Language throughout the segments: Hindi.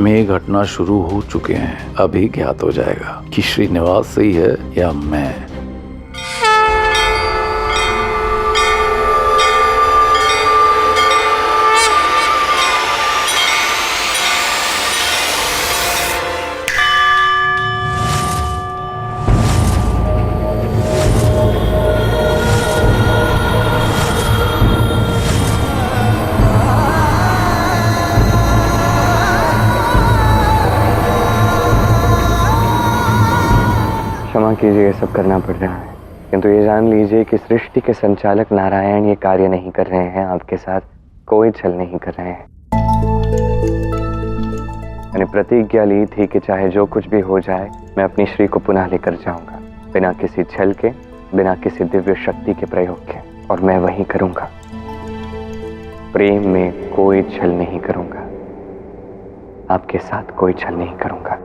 में ये घटना शुरू हो चुके हैं। अभी ज्ञात हो जाएगा कि श्रीनिवास सही है या मैं। क्षमा कीजिए, ये सब करना पड़ रहा है, किंतु ये जान लीजिए कि सृष्टि के संचालक नारायण ये कार्य नहीं कर रहे हैं। आपके साथ कोई छल नहीं कर रहे हैं। मैंने प्रतिज्ञा ली थी कि चाहे जो कुछ भी हो जाए, मैं अपनी श्री को पुनः लेकर जाऊंगा, बिना किसी छल के, बिना किसी दिव्य शक्ति के प्रयोग के, और मैं वही करूंगा। प्रेम में कोई छल नहीं करूंगा, आपके साथ कोई छल नहीं करूंगा।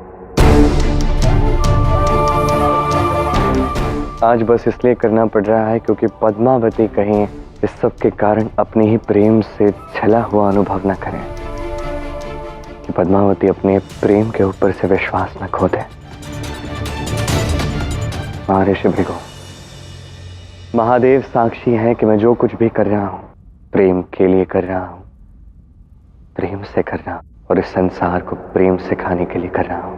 आज बस इसलिए करना पड़ रहा है क्योंकि पद्मावती कहीं इस सब के कारण अपने ही प्रेम से छला हुआ अनुभव न करें, कि पद्मावती अपने प्रेम के ऊपर से विश्वास न खो दे। महर्षि भृगु, महादेव साक्षी है कि मैं जो कुछ भी कर रहा हूं प्रेम के लिए कर रहा हूं, प्रेम से कर रहा हूं, और इस संसार को प्रेम सिखाने के लिए कर रहा हूं।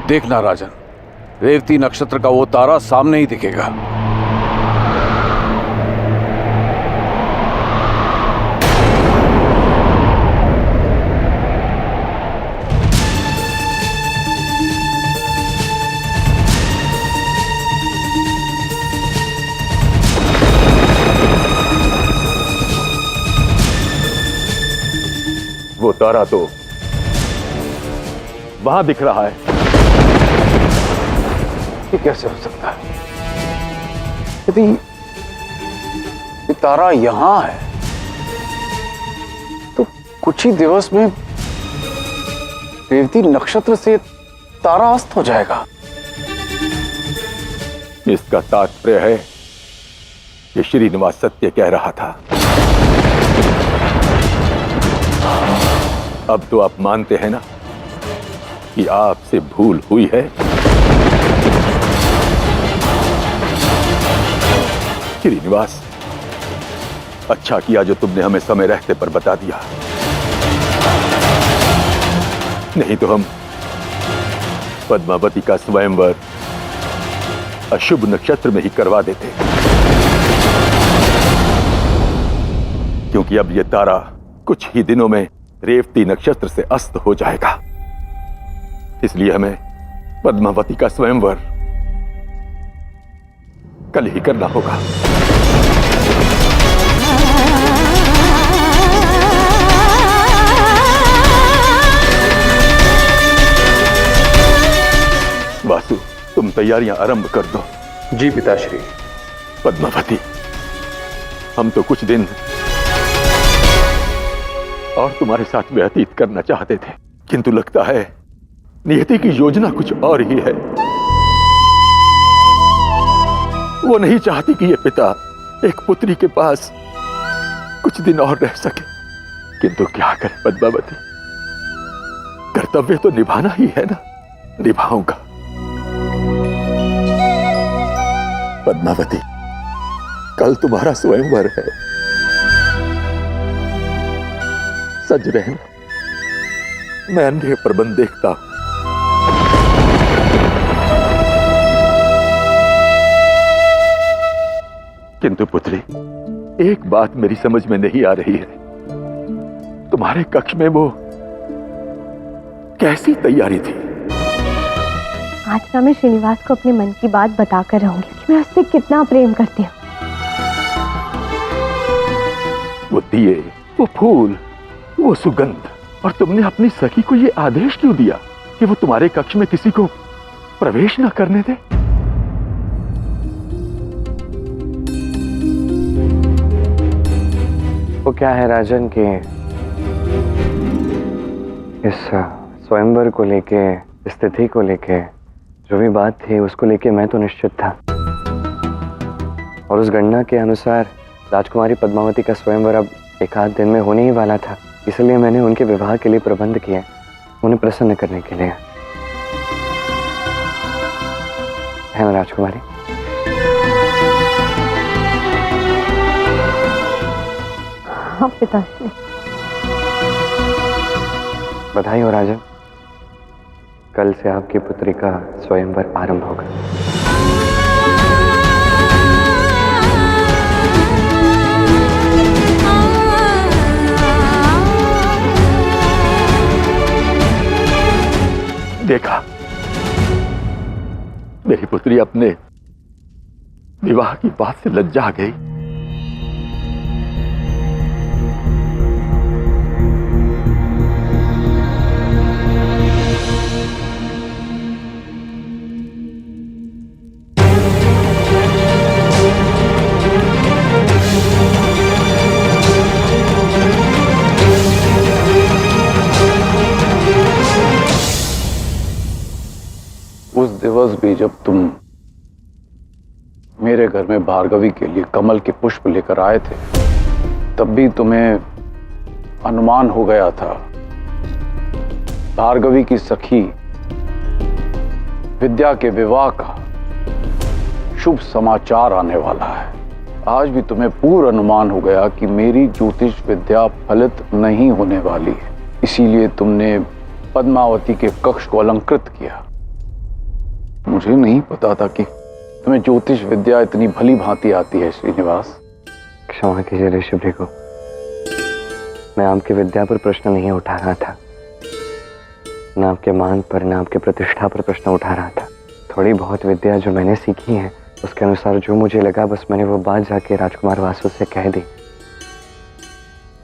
देखना राजन, रेवती नक्षत्र का वो तारा सामने ही दिखेगा। वो तारा तो वहां दिख रहा है। ये कैसे हो सकता है? यदि ये तारा यहां है तो कुछ ही दिवस में रेवती नक्षत्र से तारा अस्त हो जाएगा। इसका तात्पर्य है कि श्रीनिवास सत्य कह रहा था। अब तो आप मानते हैं ना कि आपसे भूल हुई है। श्रीनिवास, अच्छा किया जो तुमने हमें समय रहते पर बता दिया, नहीं तो हम पद्मावती का स्वयंवर अशुभ नक्षत्र में ही करवा देते, क्योंकि अब यह तारा कुछ ही दिनों में रेवती नक्षत्र से अस्त हो जाएगा। इसलिए हमें पद्मावती का स्वयंवर कल ही करना होगा। वासु, तुम तैयारियां आरंभ कर दो। जी पिताश्री। पद्मावती, हम तो कुछ दिन और तुम्हारे साथ व्यतीत करना चाहते थे, किंतु लगता है नियति की योजना कुछ और ही है। वो नहीं चाहती कि ये पिता एक पुत्री के पास कुछ दिन और रह सके, किंतु क्या करे पद्मावती, कर्तव्य तो निभाना ही है ना। निभाऊंगा। पद्मावती, कल तुम्हारा स्वयंवर है, सज रहना, मैं अन्य प्रबंध देखता हूं। किंतु पुत्री, एक बात मेरी समझ में नहीं आ रही है तुम्हारे कक्ष में वो कैसी तैयारी थी? आज ना मैं श्रीनिवास को अपने मन की बात बताकर रहूंगी कि मैं उससे कितना प्रेम करती हूँ। वो दिए, वो फूल, वो सुगंध, और तुमने अपनी सखी को ये आदेश क्यों दिया कि वो तुम्हारे कक्ष में किसी को प्रवेश न करने दे? वो क्या है राजन कि इस स्वयंवर को लेके, स्थिति को लेके जो भी बात थी उसको लेके मैं तो निश्चित था, और उस गणना के अनुसार राजकुमारी पद्मावती का स्वयंवर अब एक आध दिन में होने ही वाला था। इसलिए मैंने उनके विवाह के लिए प्रबंध किए, उन्हें प्रसन्न करने के लिए, है ना राजकुमारी? हाँ पिताश्री। बधाई हो राजन, कल से आपकी पुत्री का स्वयंवर आरंभ होगा। देखा, मेरी पुत्री अपने विवाह की बात से लज्जा गई। उस दिवस भी जब तुम मेरे घर में भार्गवी के लिए कमल के पुष्प लेकर आए थे, तब भी तुम्हें अनुमान हो गया था भार्गवी की सखी विद्या के विवाह का शुभ समाचार आने वाला है। आज भी तुम्हें पूर्ण अनुमान हो गया कि मेरी ज्योतिष विद्या फलित नहीं होने वाली है, इसीलिए तुमने पद्मावती के कक्ष को अलंकृत किया। मुझे नहीं पता था कि तुम्हें ज्योतिष विद्या इतनी भली भांति आती है श्रीनिवास। क्षमा कीजिए ऋषि भृगु, मैं आपकी विद्या पर प्रश्न नहीं उठा रहा था, न आपके मान पर, न आपके प्रतिष्ठा पर प्रश्न उठा रहा था। थोड़ी बहुत विद्या जो मैंने सीखी है उसके अनुसार जो मुझे लगा, बस मैंने वो बात जाके राजकुमार वासु से कह दी।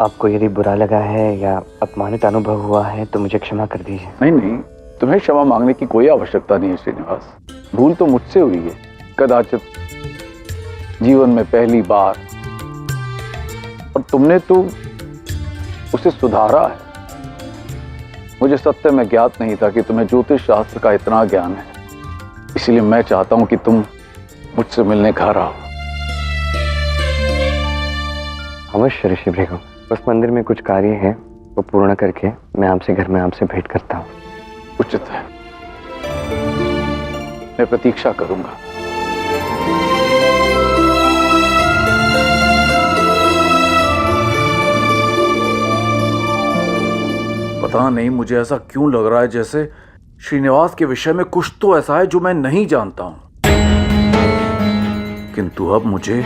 आपको यदि बुरा लगा है या अपमानित अनुभव हुआ है तो मुझे क्षमा कर दीजिए। नहीं नहीं, तुम्हें क्षमा मांगने की कोई आवश्यकता नहीं है श्रीनिवास। भूल तो मुझसे हुई है, कदाचित जीवन में पहली बार, और तुमने तो उसे सुधारा है। मुझे सत्य में ज्ञात नहीं था कि तुम्हें ज्योतिष शास्त्र का इतना ज्ञान है, इसलिए मैं चाहता हूं कि तुम मुझसे मिलने घर आओ। अवश्य ऋषि भृगु, उस मंदिर में कुछ कार्य है, वो पूर्ण करके मैं आपसे घर में आपसे भेंट करता हूँ। उचित है, मैं प्रतीक्षा करूंगा। पता नहीं मुझे ऐसा क्यों लग रहा है जैसे श्रीनिवास के विषय में कुछ तो ऐसा है जो मैं नहीं जानता हूं, किंतु अब मुझे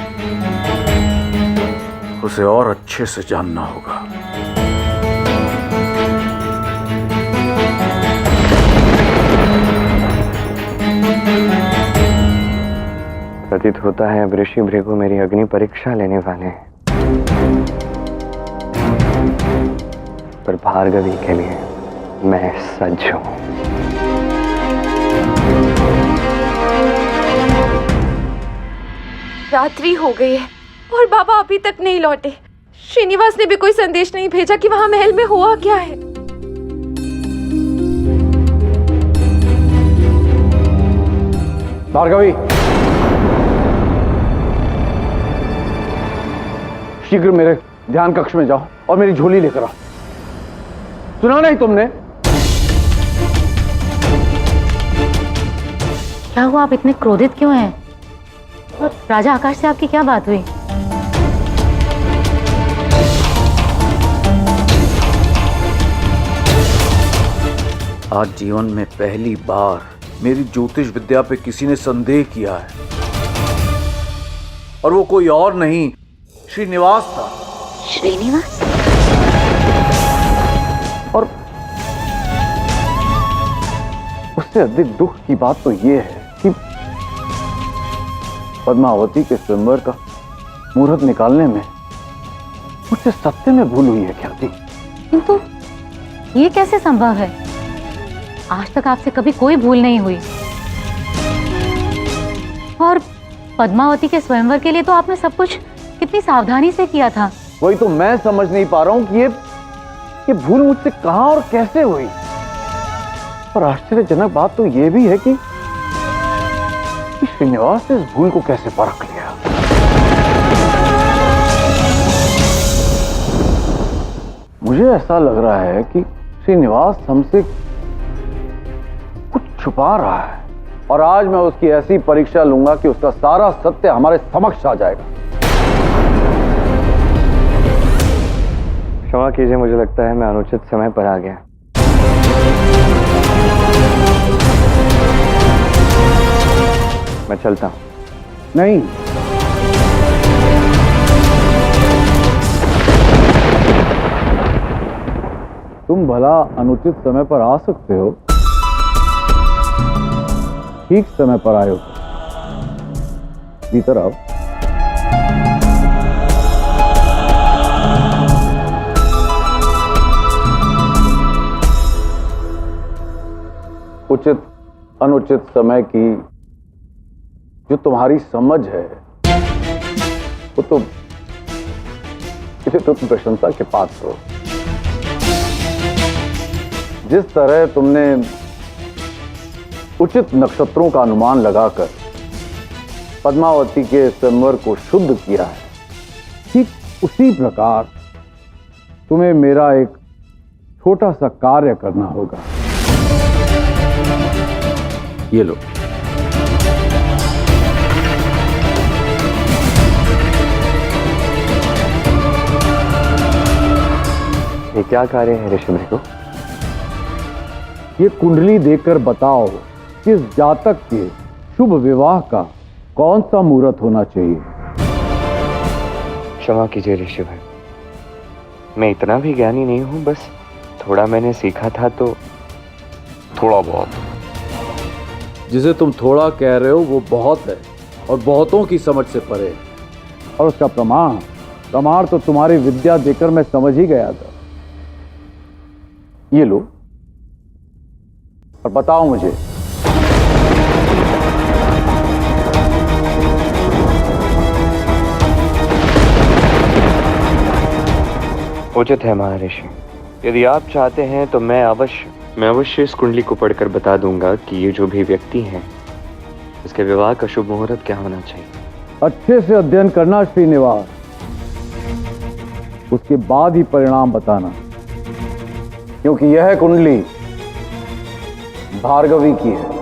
उसे और अच्छे से जानना होगा। प्रतीत होता है अब ऋषि भृगु मेरी अग्नि परीक्षा लेने वाले हैं, पर भार्गवी के लिए मैं सज्ज हूं। रात्रि हो गई है और बाबा अभी तक नहीं लौटे। श्रीनिवास ने भी कोई संदेश नहीं भेजा कि वहां महल में हुआ क्या है। भार्गवी, शीघ्र मेरे ध्यान कक्ष में जाओ और मेरी झोली लेकर आओ। सुना नहीं तुमने? क्या हुआ, आप इतने क्रोधित क्यों हैं? और राजा आकाश से आपकी क्या बात हुई? आज जीवन में पहली बार मेरी ज्योतिष विद्या पे किसी ने संदेह किया है, और वो कोई और नहीं श्रीनिवास था। श्रीनिवास? और उससे अधिक दुख की बात तो यह है कि पद्मावती के स्वयंवर का मुहूर्त निकालने में मुझसे सत्य में भूल हुई है ख्याति। किंतु ये कैसे संभव है? आज तक आपसे कभी कोई भूल नहीं हुई। और पद्मावती के स्वयंवर के लिए तो आपने सब कुछ कितनी सावधानी से किया था। वही तो मैं समझ नहीं पा रहा हूं कि ये भूल मुझसे कहां और कैसे हुई। और आश्चर्यजनक बात तो यह भी है कि श्रीनिवास ने इस भूल को कैसे परख लिया। मुझे ऐसा लग रहा है कि श्रीनिवास हमसे कुछ छुपा रहा है और आज मैं उसकी ऐसी परीक्षा लूंगा कि उसका सारा सत्य हमारे समक्ष आ जाएगा। क्षमा कीजिए, मुझे लगता है मैं अनुचित समय पर आ गया। मैं चलता हूं। नहीं, तुम भला अनुचित समय पर आ सकते हो, ठीक समय पर आए हो। भीतर आओ। उचित अनुचित समय की जो तुम्हारी समझ है वो तो इसे तुम प्रशंसा के पात्र हो। जिस तरह तुमने उचित नक्षत्रों का अनुमान लगाकर पद्मावती के स्वयंवर को शुद्ध किया है, ठीक उसी प्रकार तुम्हें मेरा एक छोटा सा कार्य करना होगा। ये लो। ये क्या कार्य है ऋषि भृगु? ये कुंडली देखकर बताओ किस जातक के शुभ विवाह का कौन सा मुहूर्त होना चाहिए। क्षमा कीजिए ऋषि भाई, मैं इतना भी ज्ञानी नहीं हूं, बस थोड़ा मैंने सीखा था तो। थोड़ा बहुत जिसे तुम थोड़ा कह रहे हो वो बहुत है और बहुतों की समझ से परे है। और उसका प्रमाण तो तुम्हारी विद्या देकर मैं समझ ही गया था। ये लो और बताओ मुझे, उचित है महर्षि। यदि आप चाहते हैं तो मैं अवश्य इस कुंडली को पढ़कर बता दूंगा कि ये जो भी व्यक्ति हैं इसके विवाह का शुभ मुहूर्त क्या होना चाहिए। अच्छे से अध्ययन करना श्रीनिवास, उसके बाद ही परिणाम बताना, क्योंकि यह कुंडली भार्गवी की है।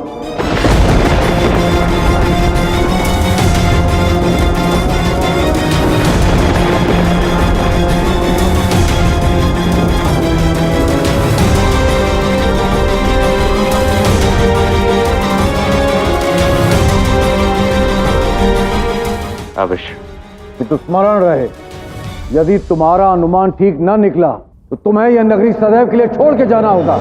अवश्य। कि तो स्मरण रहे, यदि तुम्हारा अनुमान ठीक न निकला तो तुम्हें यह नगरी सदैव के लिए छोड़ के जाना होगा।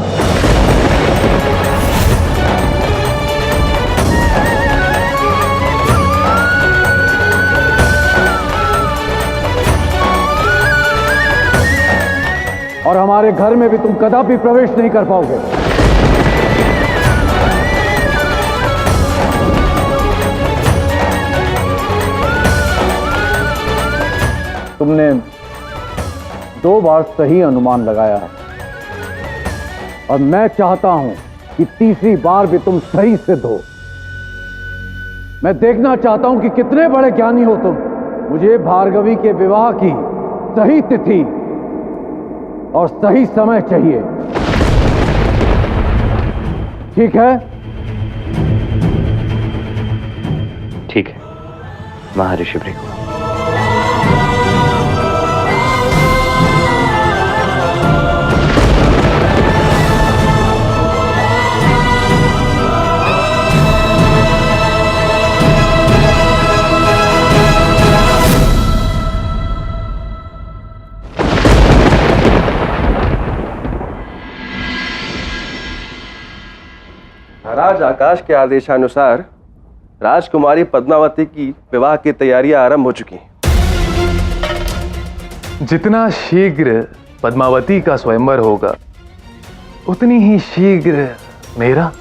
और हमारे घर में भी तुम कदापि प्रवेश नहीं कर पाओगे। तुमने 2 बार सही अनुमान लगाया है और मैं चाहता हूं कि तीसरी बार भी तुम सही सिद्ध हो। मैं देखना चाहता हूं कि कितने बड़े ज्ञानी हो तुम। मुझे भार्गवी के विवाह की सही तिथि और सही समय चाहिए। ठीक है? ठीक है महर्षि भृगु। आकाश के आदेशानुसार राजकुमारी पद्मावती की विवाह की तैयारियां आरंभ हो चुकी हैं। जितना शीघ्र पद्मावती का स्वयंवर होगा उतनी ही शीघ्र मेरा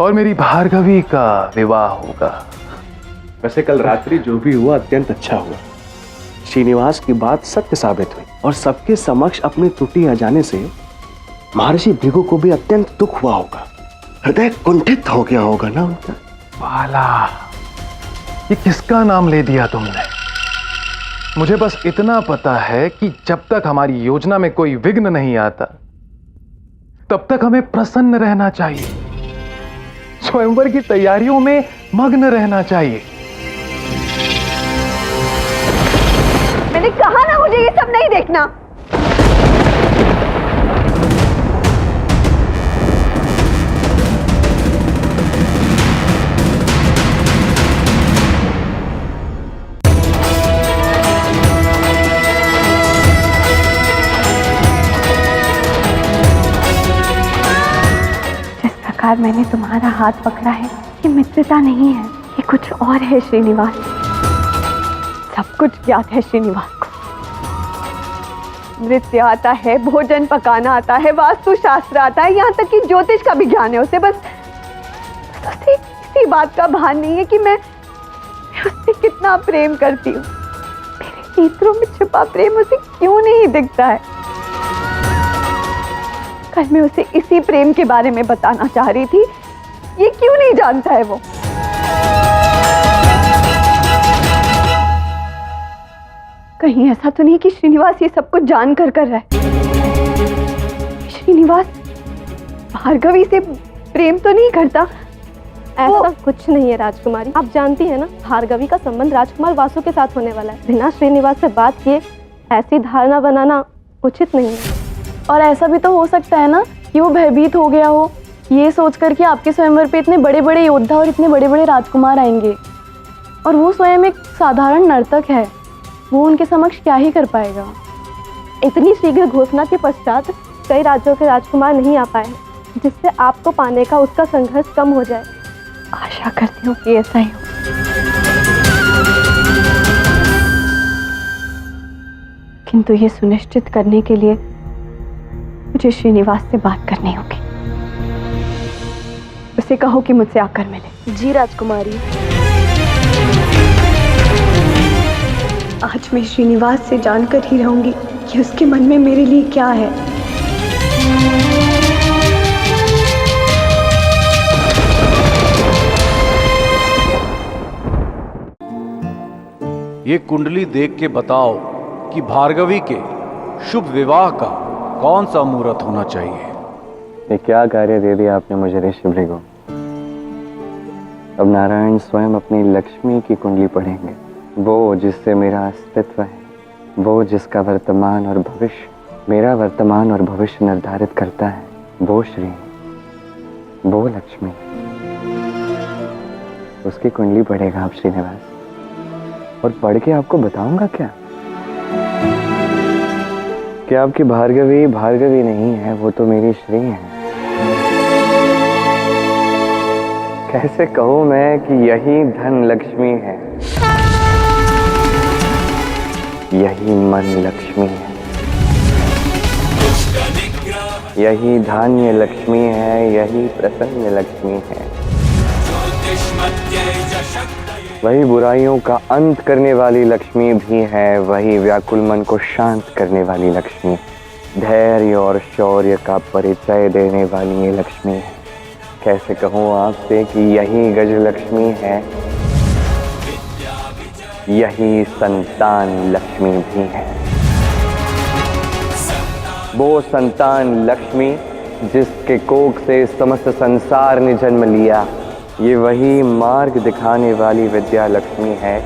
और मेरी भार्गवी का विवाह होगा। वैसे कल रात्रि जो भी हुआ अत्यंत अच्छा हुआ। श्रीनिवास की बात सत्य साबित हुई और सबके समक्ष अपनी त्रुटि आ जाने से महर्षि भृगु को भी अत्यंत दुख हुआ होगा, हृदय कुंठित हो गया होगा ना उनका। बाला, ये किसका नाम ले दिया तुमने? मुझे बस इतना पता है कि जब तक हमारी योजना में कोई विघ्न नहीं आता तब तक हमें प्रसन्न रहना चाहिए, स्वयंवर की तैयारियों में मग्न रहना चाहिए। मैंने कहा ना मुझे ये सब नहीं देखना। जिस प्रकार मैंने तुम्हारा हाथ पकड़ा है, ये मित्रता नहीं है, ये कुछ और है श्रीनिवास। सब कुछ ज्ञात है श्रीनिवास को। नृत्य आता है, भोजन पकाना आता है, वास्तु शास्त्र आता है, यहाँ तक कि ज्योतिष का भी ज्ञान है उसे। बस उसे इसी बात का भान नहीं है कि मैं उससे कितना प्रेम करती हूँ। मेरे नेत्रों में छुपा प्रेम उसे क्यों नहीं दिखता है? कल मैं उसे इसी प्रेम के बारे में बताना चाह रही थी, ये क्यों नहीं जानता है वो? कहीं ऐसा तो नहीं कि श्रीनिवास ये सब कुछ जान कर रहा है? श्रीनिवास भार्गवी से प्रेम तो नहीं करता? ऐसा कुछ नहीं है राजकुमारी, आप जानती हैं ना, भार्गवी का संबंध राजकुमार वासु के साथ होने वाला है। बिना श्रीनिवास से बात किए ऐसी धारणा बनाना उचित नहीं है। और ऐसा भी तो हो सकता है ना कि वो भयभीत हो गया हो, ये सोचकर कि आपके स्वयंवर पे इतने बड़े बड़े योद्धा और इतने बड़े बड़े राजकुमार आएंगे, और वो स्वयं एक साधारण नर्तक है, वो उनके समक्ष क्या ही कर पाएगा। इतनी शीघ्र घोषणा के पश्चात कई राज्यों के राजकुमार नहीं आ पाए, जिससे आपको पाने का उसका संघर्ष कम हो जाए। आशा करती हूँ कि ऐसा ही हो। किंतु ये सुनिश्चित करने के लिए मुझे श्रीनिवास से बात करनी होगी। उसे कहो कि मुझसे आकर मिले। जी राजकुमारी। आज मैं श्रीनिवास से जानकर ही रहूंगी कि उसके मन में मेरे लिए क्या है। ये कुंडली देख के बताओ कि भार्गवी के शुभ विवाह का कौन सा मुहूर्त होना चाहिए। ये क्या कार्य दे दिया आपने मुझे ऋषि भृगु। अब नारायण स्वयं अपनी लक्ष्मी की कुंडली पढ़ेंगे, वो जिससे मेरा अस्तित्व है, वो जिसका वर्तमान और भविष्य, मेरा वर्तमान और भविष्य निर्धारित करता है, वो श्री, वो लक्ष्मी। उसकी कुंडली पढ़ेगा आप श्रीनिवास, और पढ़ के आपको बताऊंगा क्या कि आपकी भार्गवी भार्गवी नहीं है, वो तो मेरी श्री है। कैसे कहूं मैं कि यही धन लक्ष्मी है, यही मन लक्ष्मी है, यही धान्य लक्ष्मी है, यही प्रसन्न लक्ष्मी है, वही बुराइयों का अंत करने वाली लक्ष्मी भी है, वही व्याकुल मन को शांत करने वाली लक्ष्मी, धैर्य और शौर्य का परिचय देने वाली ये लक्ष्मी है। कैसे कहूँ आपसे कि यही गज लक्ष्मी है, यही संतान लक्ष्मी भी है। वो संतान लक्ष्मी जिसके कोख से समस्त संसार ने जन्म लिया, ये वही मार्ग दिखाने वाली विद्या लक्ष्मी है,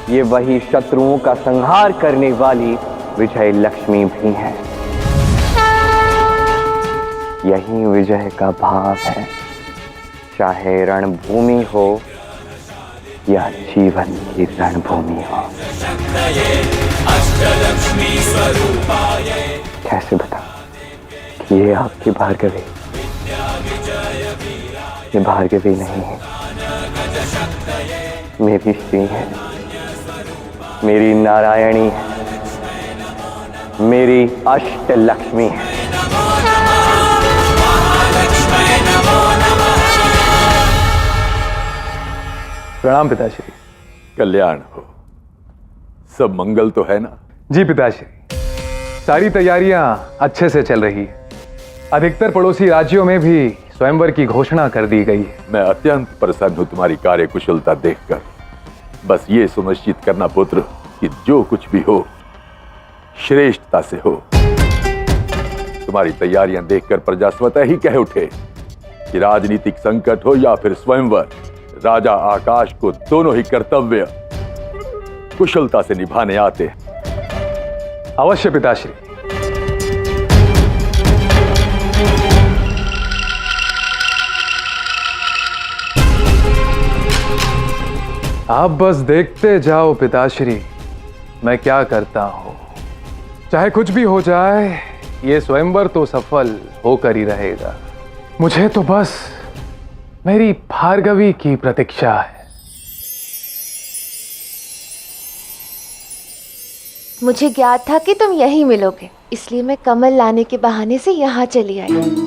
ये वही शत्रुओं का संहार करने वाली विजय लक्ष्मी भी है। यही विजय का भाव है, चाहे रणभूमि हो या जीवन की रणभूमि हो। कैसे बताऊं कि ये आपकी भार्गवी ये भार्गवी नहीं है, मेरी श्री है, मेरी नारायणी है, मेरी अष्टलक्ष्मी है। प्रणाम पिताश्री। कल्याण हो। सब मंगल तो है ना? जी पिताश्री, सारी तैयारियां अच्छे से चल रही है। अधिकतर पड़ोसी राज्यों में भी स्वयंवर की घोषणा कर दी गई है। मैं अत्यंत प्रसन्न हूं तुम्हारी कार्य कुशलता देखकर। बस ये सुनिश्चित करना पुत्र कि जो कुछ भी हो श्रेष्ठता से हो। तुम्हारी तैयारियां देखकर प्रजा स्वतः ही कह उठे कि राजनीतिक संकट हो या फिर स्वयंवर, राजा आकाश को दोनों ही कर्तव्य कुशलता से निभाने आते हैं। अवश्य पिताश्री। आप बस देखते जाओ पिताश्री, मैं क्या करता हूं। चाहे कुछ भी हो जाए, ये स्वयंवर तो सफल होकर ही रहेगा। मुझे तो बस मेरी भार्गवी की प्रतीक्षा है। मुझे ज्ञात था कि तुम यहीं मिलोगे, इसलिए मैं कमल लाने के बहाने से यहाँ चली आई।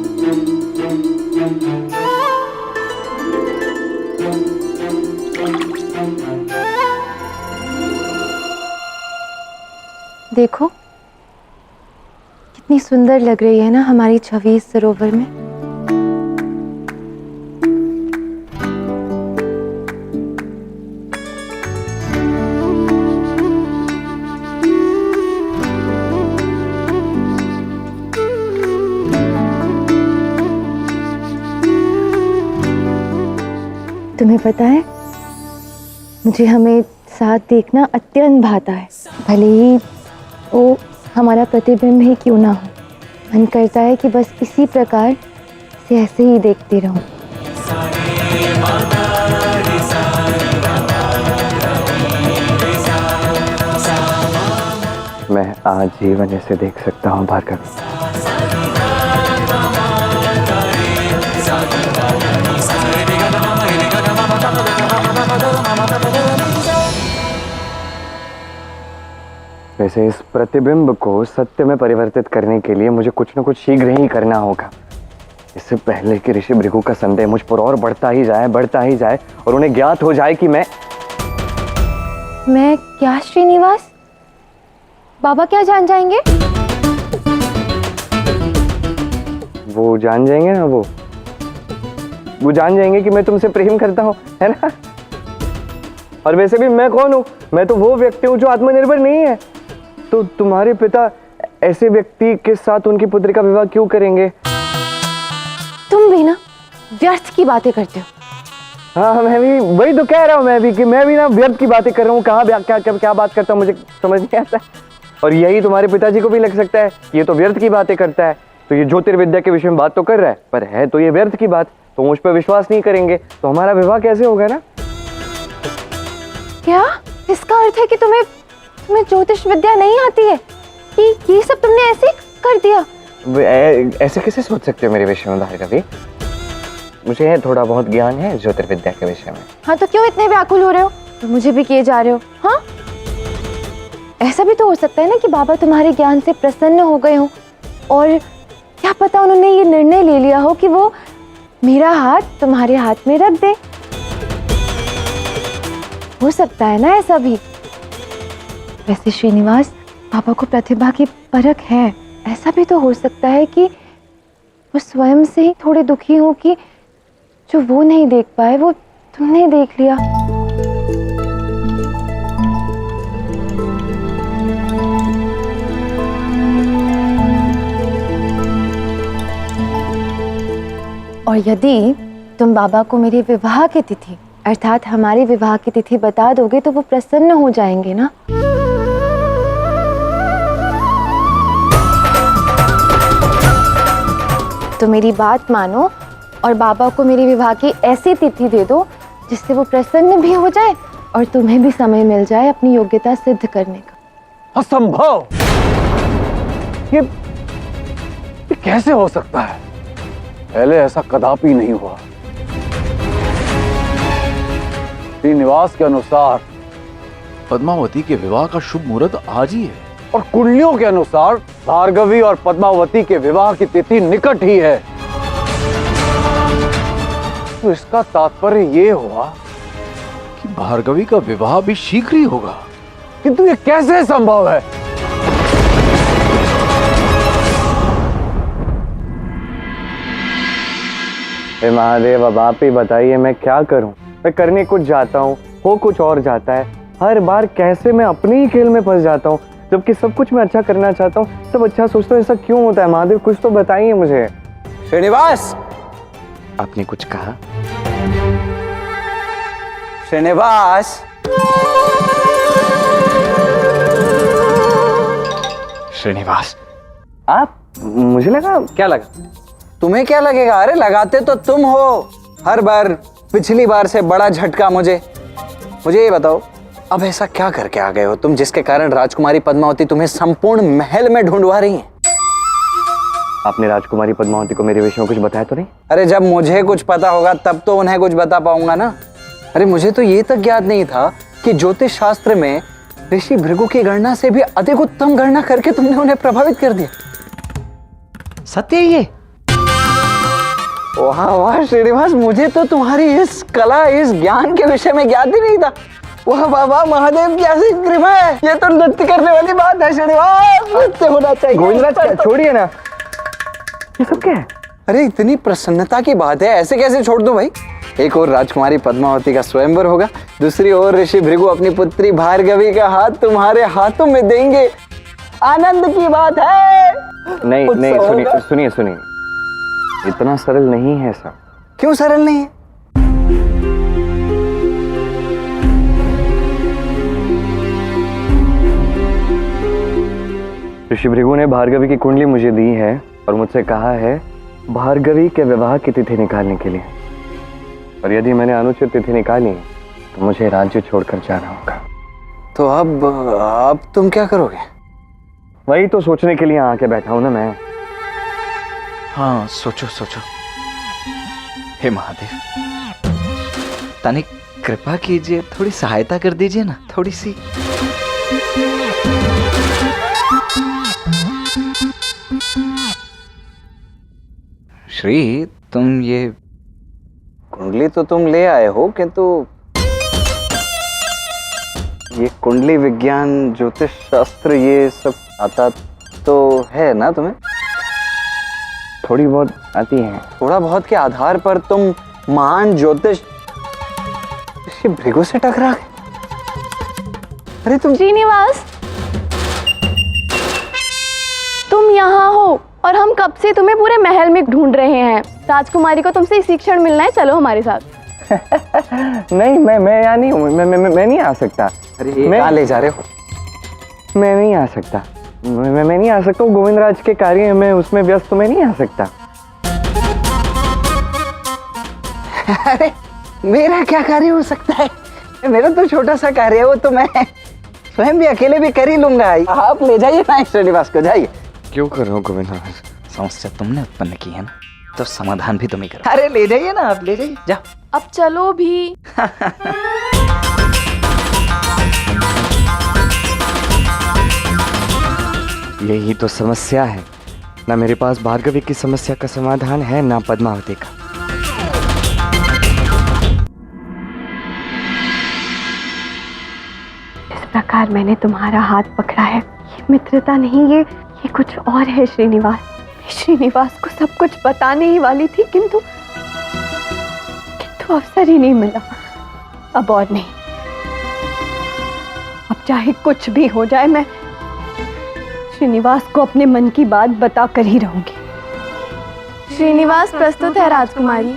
देखो कितनी सुंदर लग रही है ना हमारी छवि इस सरोवर में। तुम्हें पता है, मुझे हमें साथ देखना अत्यंत भाता है, भले ही वो हमारा प्रतिबिंब ही क्यों ना हो। मन करता है कि बस इसी प्रकार से ऐसे ही देखती रहूं। मैं आज जीवन ऐसे देख सकता हूँ भार्गवी। वैसे इस प्रतिबिंब को सत्य में परिवर्तित करने के लिए मुझे कुछ न कुछ शीघ्र ही करना होगा। इससे पहले कि ऋषि भृगु का संदेह मुझ पर और बढ़ता ही जाए और उन्हें ज्ञात हो जाए कि मैं क्या श्रीनिवास? बाबा क्या जान जाएंगे? वो जान जाएंगे ना, वो जान जाएंगे कि मैं तुमसे प्रेम करता हूँ, है ना? और वैसे भी मैं कौन हूँ? मैं तो वो व्यक्ति हूँ जो आत्मनिर्भर नहीं है। तो तुम्हारे पिता ऐसे व्यक्ति के साथ उनकी पुत्री का विवाह क्यों करेंगे? तुम भी ना व्यर्थ की बातें करते हो। हाँ, मैं भी वही तो कह रहा हूँ। मैं भी ना व्यर्थ की बातें कर रहा हूँ। कहाँ क्या बात करता हूँ मुझे समझ नहीं आता। और यही तुम्हारे पिताजी को भी लग सकता है, ये तो व्यर्थ की बातें करता है। तो ये ज्योतिर्विद्या के विषय में बात तो कर रहा है, पर है तो ये व्यर्थ की बात। तो मुझ पर विश्वास नहीं करेंगे तो हमारा विवाह कैसे होगा ना? क्या इसका अर्थ है कि तुम्हें ज्योतिष विद्या नहीं आती है? ये सब तुमने ऐसे कर दिया? ऐसे कैसे सोच सकते हो मेरे विषय में भार्गवी? मुझे थोड़ा बहुत ज्ञान है ज्योतिर्विद्या के विषय में। हाँ, तो क्यों इतने व्याकुल हो रहे हो? तो मुझे भी किए जा रहे हो? हाँ, ऐसा भी तो हो सकता है ना कि बाबा तुम्हारे ज्ञान से प्रसन्न हो गए हो और क्या पता उन्होंने ये निर्णय ले लिया हो कि वो मेरा हाथ तुम्हारे हाथ में रख दे। हो सकता है ना ऐसा भी। वैसे श्रीनिवास, पापा को प्रतिभा की परख है। ऐसा भी तो हो सकता है कि वो स्वयं से ही थोड़े दुखी हो कि जो वो नहीं देख पाए वो तुमने देख लिया। और यदि तुम बाबा को मेरे विवाह की तिथि अर्थात हमारे विवाह की तिथि बता दोगे तो वो प्रसन्न हो जाएंगे ना। तो मेरी बात मानो और बाबा को मेरे विवाह की ऐसी तिथि दे दो जिससे वो प्रसन्न भी हो जाए और तुम्हें भी समय मिल जाए अपनी योग्यता सिद्ध करने का। असंभव! ये कैसे हो सकता है? पहले ऐसा कदापि नहीं हुआ। श्रीनिवास के अनुसार पद्मावती के विवाह का शुभ मुहूर्त आज ही है। और कुंडलियों के अनुसार भार्गवी और पद्मावती के विवाह की तिथि निकट ही है। तो इसका तात्पर्य ये हुआ कि भार्गवी का विवाह भी शीघ्र ही होगा। किंतु ये कैसे संभव है? हे महादेव, अब आप ही बताइए मैं क्या करूं। मैं करने कुछ जाता हूं, हो कुछ और जाता है। हर बार कैसे मैं अपने ही खेल में फंस जाता हूं, जबकि सब कुछ मैं अच्छा करना चाहता हूं, सब अच्छा सोचता हूं। ऐसा क्यों होता है महादेव? कुछ तो बताइए मुझे। श्रीनिवास, आपने कुछ कहा? श्रीनिवास, श्रीनिवास, आप? मुझे लगा। क्या लगा? तुम्हें क्या लगेगा? अरे लगाते तो तुम हो हर बार। पिछली बार से बड़ा झटका मुझे ये बताओ, अब ऐसा क्या करके आ गए हो तुम जिसके कारण राजकुमारी पद्मावती तुम्हें संपूर्ण महल में ढूंढवा रही हैं? आपने राजकुमारी पद्मावती को मेरे विषय में कुछ बताया तो नहीं? अरे जब मुझे कुछ पता होगा तब तो उन्हें कुछ बता पाऊंगा ना। अरे मुझे तो ये तक याद नहीं था कि ज्योतिष शास्त्र में ऋषि भृगु की गणना से भी अधिक उत्तम गणना करके तुमने उन्हें प्रभावित कर दिया। सत्य है ये? वाह वाह श्रीनिवास, मुझे तो तुम्हारी इस कला, इस ज्ञान के विषय में ज्ञात ही नहीं था। वाह वाह वाह, महादेव की ऐसी कृपा है। ये तो नृत्य करने वाली बात है श्रीनिवास, नृत्य होना चाहिए। गोविंदराज छोड़िए ना, ये सब क्या है? अरे इतनी प्रसन्नता की बात है, ऐसे कैसे छोड़ दूं भाई? एक और राजकुमारी पद्मावती का स्वयंवर होगा, दूसरी ओर ऋषि भृगु अपनी पुत्री भार्गवी का हाथ तुम्हारे हाथों में देंगे। आनंद की बात है। नहीं नहीं, सुनिए, इतना सरल नहीं है सब। क्यों सरल नहीं है? ऋषि भृगु ने भार्गवी की कुंडली मुझे दी है और मुझसे कहा है भार्गवी के विवाह की तिथि निकालने के लिए। और यदि मैंने अनुचित तिथि निकाली तो मुझे राज्य छोड़कर जाना होगा। तो अब तुम क्या करोगे? वही तो सोचने के लिए आके बैठा हूं ना मैं। हाँ, सोचो। हे महादेव, तनिक कृपा कीजिए, थोड़ी सहायता कर दीजिए ना, थोड़ी सी। श्री, तुम ये कुंडली तो तुम ले आए हो, किंतु ये कुंडली विज्ञान, ज्योतिष शास्त्र, ये सब आता तो है ना तुम्हें? थोड़ी बहुत आती है। थोड़ा बहुत के आधार पर तुम महान ज्योतिष ऋषि भृगु से टकरा गए। अरे तुम श्रीनिवास, तुम यहाँ हो और हम कब से तुम्हें पूरे महल में ढूंढ रहे हैं। राजकुमारी को तुमसे इसी क्षण मिलना है, चलो हमारे साथ। नहीं, मैं यहाँ नहीं हूँ, मैं नहीं आ सकता। अरे कहाँ ले जा रहे हो? मैं नहीं आ सकता, मैं नहीं आ सकता। गोविंदराज के कार्य में उसमें व्यस्त, मैं नहीं आ सकता। अरे मेरा क्या कार्य हो सकता है? मेरा तो छोटा सा कार्य है, वो तो मैं स्वयं भी अकेले भी कर ही लूंगा। आप ले जाइए ना श्रीनिवास को, जाइए। क्यों कर रहे हो गोविंदराज? समस्या तुमने उत्पन्न की है ना, तो समाधान भी तुम ही करो। अरे ले जाइए ना, आप ले जाइए, जाओ। अब चलो भी। यही तो समस्या है ना, मेरे पास भार्गवी की समस्या का समाधान है ना पद्मावती का। इस प्रकार मैंने तुम्हारा हाथ पकड़ा है, ये मित्रता नहीं, ये कुछ और है श्रीनिवास। श्रीनिवास को सब कुछ बताने ही वाली थी, किंतु अवसर ही नहीं मिला। अब और नहीं, अब चाहे कुछ भी हो जाए, मैं श्रीनिवास को अपने मन की बात बता कर ही रहूंगी। श्रीनिवास प्रस्तुत है राजकुमारी।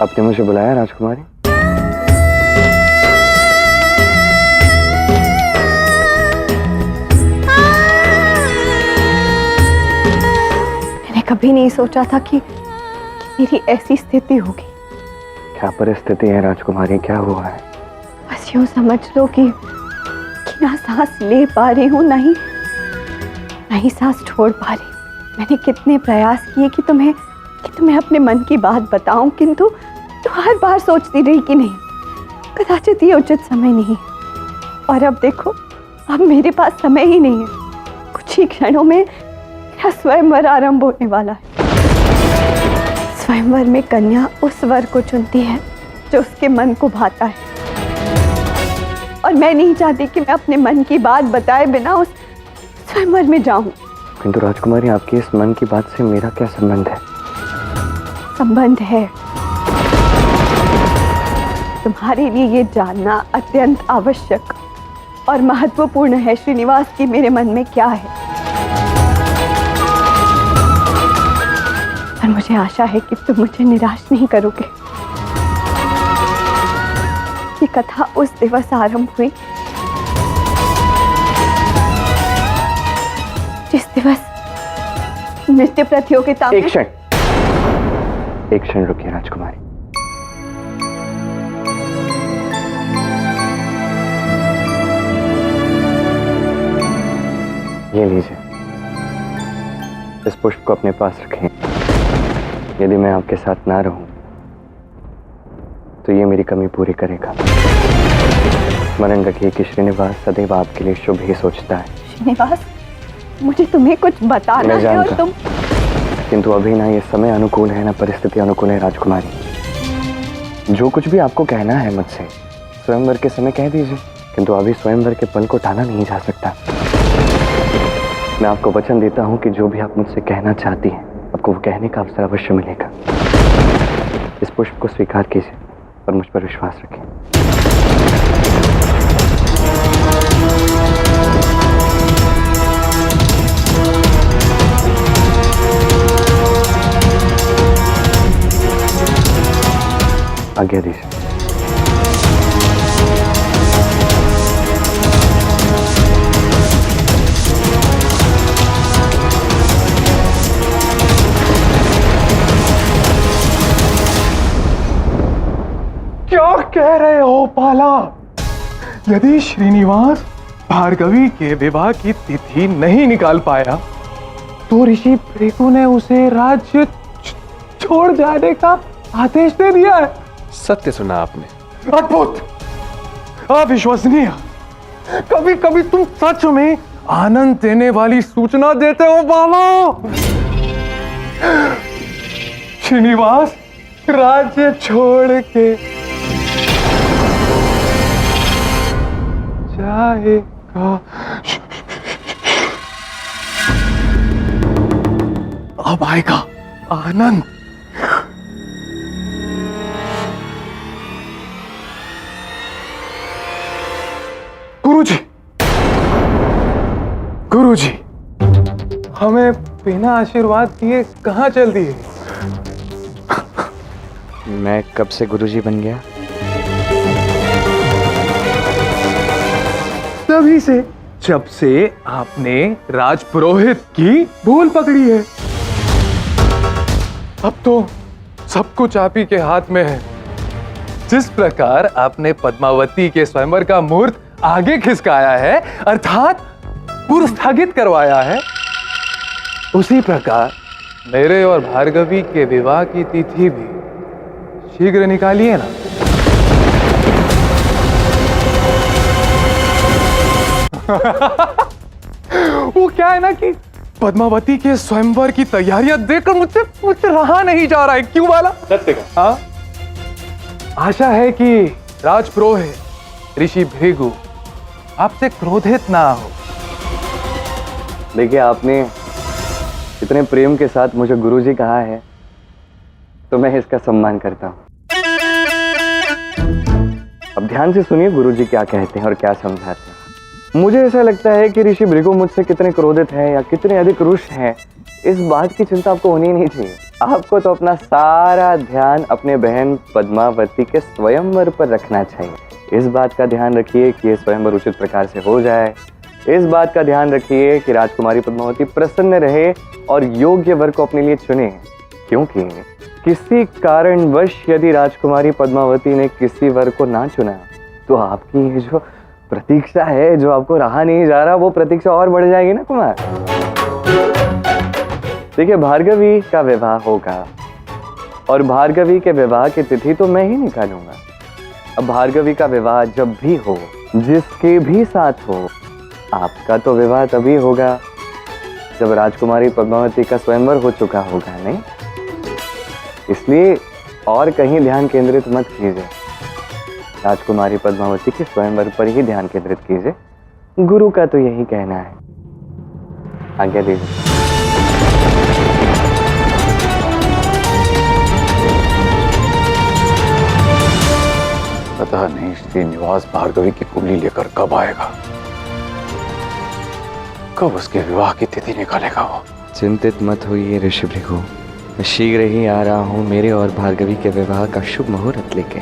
आपने मुझे बुलाया राजकुमारी? मैंने कभी नहीं सोचा था कि मेरी ऐसी स्थिति होगी। क्या परिस्थिति है राजकुमारी, क्या हुआ है? बस यूं समझ लो कि ना सांस ले पा रही हूँ, नहीं सांस छोड़ पा रही हूँ। मैंने कितने प्रयास किए कि तुम्हें अपने मन की बात बताऊं, किंतु तो हर बार सोचती रही कि नहीं, कदाचित ये उचित समय नहीं। और अब देखो, अब मेरे पास समय ही नहीं है। कुछ ही क्षणों में मेरा स्वयंवर आरंभ होने वाला है। स्वयंवर में कन्या उस वर को चुनती है जो उसके मन को भाता है, और मैं नहीं चाहती कि मैं अपने मन की बात बताए बिना उस स्वयंवर में जाऊं। किंतु राजकुमारी, आपकी इस मन की बात से मेरा क्या संबंध है? संबंध है। तुम्हारे लिए ये जानना अत्यंत आवश्यक और महत्वपूर्ण है श्रीनिवास की मेरे मन में क्या है। और मुझे आशा है कि तुम मुझे निराश नहीं करोगे। ये कथा उस दिवस आरंभ हुई जिस दिवस नृत्य प्रतियोगिता में। एक क्षण रुकिए राजकुमारी। ये लीजिए, इस पुष्प को अपने पास रखें। यदि मैं आपके साथ ना रहूं तो ये मेरी कमी पूरी करेगा। स्मरण रखिए कि श्रीनिवास सदैव आपके लिए शुभ ही सोचता है। श्रीनिवास, मुझे तुम्हें कुछ बताना मैं है और जानता, किंतु अभी ना ये समय अनुकूल है ना परिस्थिति अनुकूल है राजकुमारी। जो कुछ भी आपको कहना है मुझसे स्वयंवर के समय कह दीजिए, किंतु अभी स्वयंवर के पल को टाला नहीं जा सकता। मैं आपको वचन देता हूं कि जो भी आप मुझसे कहना चाहती हैं आपको वो कहने का अवसर अवश्य मिलेगा। इस पुष्प को स्वीकार कीजिए और मुझ पर विश्वास रखें। आज्ञा दीजिए। क्या कह रहे हो पाला? यदि श्रीनिवास भार्गवी के विवाह की तिथि नहीं निकाल पाया तो ऋषि भृगु ने उसे राज्य छोड़ जाने का आदेश दे दिया है। सत्य सुना आपने। अद्भुत, अविश्वसनीय। कभी कभी तुम सच में आनंद देने वाली सूचना देते हो बाबा। श्रीनिवास राज्य छोड़ के जाएगा। अब आएगा आनंद। गुरुजी, हमें बिना आशीर्वाद दिए कहां चल दिए? मैं कब से गुरुजी बन गया? तभी से, जब से आपने राजपुरोहित की भूल पकड़ी है। अब तो सब कुछ आप ही के हाथ में है। जिस प्रकार आपने पद्मावती के स्वयंवर का मुहूर्त आगे खिसकाया है, अर्थात पूर्व स्थगित करवाया है, उसी प्रकार मेरे और भार्गवी के विवाह की तिथि भी शीघ्र निकालिए ना। वो क्या है ना कि पद्मावती के स्वयंवर की तैयारियां देखकर मुझसे रहा नहीं जा रहा है। क्यों वाला? सत्य का। हाँ, आशा है कि राजपुरोहित ऋषि भृगु आपसे क्रोधित ना हो। देखिए, आपने इतने प्रेम के साथ मुझे गुरुजी कहा है तो मैं इसका सम्मान करता हूं। अब ध्यान से सुनिए गुरुजी क्या कहते हैं और क्या समझाते हैं। मुझे ऐसा लगता है कि ऋषि भृगु मुझसे कितने क्रोधित हैं या कितने अधिक रुष्ट हैं, इस बात की चिंता आपको होनी नहीं चाहिए। आपको तो अपना सारा ध्यान अपने बहन पद्मावती के स्वयंवर पर रखना चाहिए। इस बात का ध्यान रखिए कि ये स्वयंवर उचित प्रकार से हो जाए। इस बात का ध्यान रखिए कि राजकुमारी पद्मावती प्रसन्न रहे और योग्य वर को अपने लिए चुने, क्योंकि किसी कारणवश यदि राजकुमारी पद्मावती ने किसी वर को ना चुना तो आपकी ये जो प्रतीक्षा है, जो आपको रहा नहीं जा रहा, वो प्रतीक्षा और बढ़ जाएगी ना कुमार। देखिए, भार्गवी का विवाह होगा और भार्गवी के विवाह की तिथि तो मैं ही निकालूंगा। अब भार्गवी का विवाह जब भी हो, जिसके भी साथ हो, आपका तो विवाह तभी होगा जब राजकुमारी पद्मावती का स्वयंवर हो चुका होगा, नहीं? इसलिए और कहीं ध्यान केंद्रित मत कीजिए, राजकुमारी पद्मावती के स्वयंवर पर ही ध्यान केंद्रित कीजिए। गुरु का तो यही कहना है। आज्ञा दीजिए। पता नहीं श्रीनिवास भार्गवी की कुंडली लेकर कब आएगा, कब उसके विवाह की तिथि निकालेगा वो। चिंतित मत होइए ऋषि भृगु, मैं शीघ्र ही आ रहा हूँ मेरे और भार्गवी के विवाह का शुभ मुहूर्त लेके।